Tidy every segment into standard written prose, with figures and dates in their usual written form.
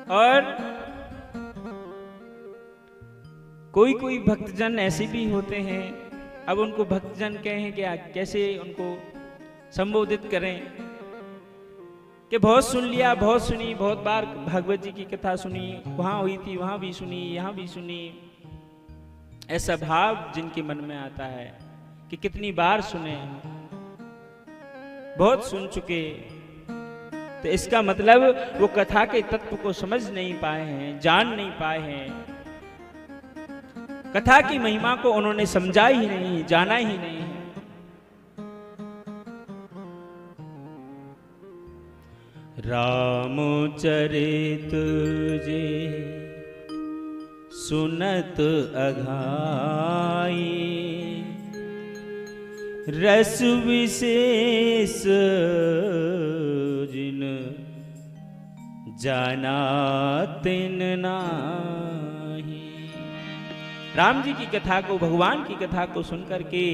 और कोई कोई भक्तजन ऐसे भी होते हैं, अब उनको भक्तजन कहें क्या, कैसे उनको संबोधित करें कि बहुत सुन लिया, बहुत सुनी, बहुत बार भागवत जी की कथा सुनी, वहां हुई थी, वहां भी सुनी, यहां भी सुनी, ऐसा भाव जिनके मन में आता है कि कितनी बार सुने, बहुत सुन चुके, तो इसका मतलब वो कथा के तत्व को समझ नहीं पाए हैं, जान नहीं पाए हैं, कथा की महिमा को उन्होंने समझा ही नहीं, जाना ही नहीं है। रामचरित जे सुनत अघाई, रस विशेष जिन जाना तिन नाही। राम जी की कथा को, भगवान की कथा को सुनकर के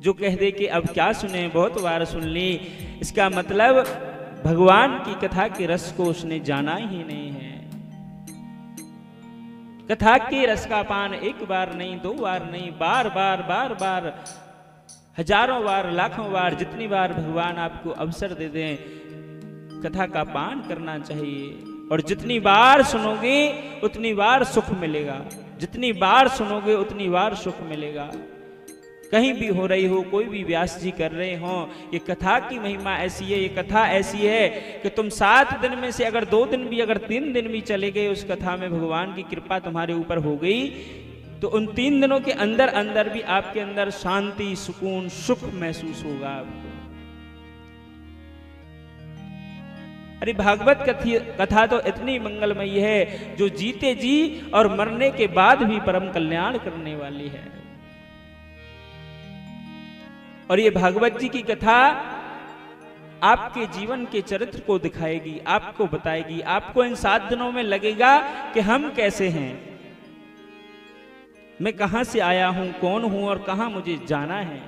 जो कह दे कि अब क्या सुने, बहुत बार सुन ली, इसका मतलब भगवान की कथा के रस को उसने जाना ही नहीं है। कथा के रस का पान एक बार नहीं, दो बार नहीं, बार बार बार बार, हजारों बार, लाखों बार, जितनी बार भगवान आपको अवसर दे दें, कथा का पान करना चाहिए। और जितनी बार सुनोगे उतनी बार सुख मिलेगा, जितनी बार सुनोगे उतनी बार सुख मिलेगा। कहीं भी हो रही हो, कोई भी व्यास जी कर रहे हो, ये कथा की महिमा ऐसी है, ये कथा ऐसी है कि तुम 7 दिन में से अगर 2 दिन भी, अगर 3 दिन भी चले गए, उस कथा में भगवान की कृपा तुम्हारे ऊपर हो गई, तो उन 3 दिनों के अंदर अंदर भी आपके अंदर शांति, सुकून, सुख महसूस होगा आपको। अरे भागवत कथा तो इतनी मंगलमयी है जो जीते जी और मरने के बाद भी परम कल्याण करने वाली है। और ये भागवत जी की कथा आपके जीवन के चरित्र को दिखाएगी, आपको बताएगी, आपको इन 7 दिनों में लगेगा कि हम कैसे हैं, मैं कहां से आया हूं, कौन हूं और कहां मुझे जाना है।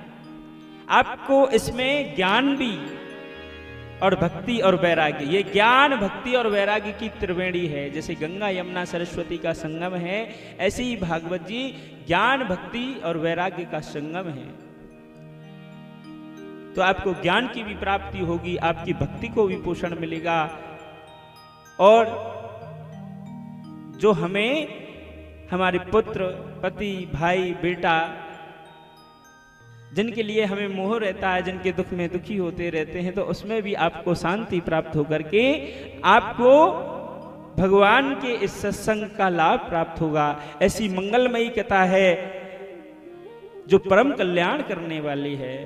आपको इसमें ज्ञान भी और भक्ति और वैराग्य, ये ज्ञान, भक्ति और वैराग्य की त्रिवेणी है। जैसे गंगा यमुना सरस्वती का संगम है, ऐसे ही भागवत जी ज्ञान, भक्ति और वैराग्य का संगम है। तो आपको ज्ञान की भी प्राप्ति होगी, आपकी भक्ति को भी पोषण मिलेगा, और जो हमें हमारे पुत्र, पति, भाई, बेटा, जिनके लिए हमें मोह रहता है, जिनके दुख में दुखी होते रहते हैं, तो उसमें भी आपको शांति प्राप्त होकर के आपको भगवान के इस सत्संग का लाभ प्राप्त होगा। ऐसी मंगलमयी कथा है जो परम कल्याण करने वाली है।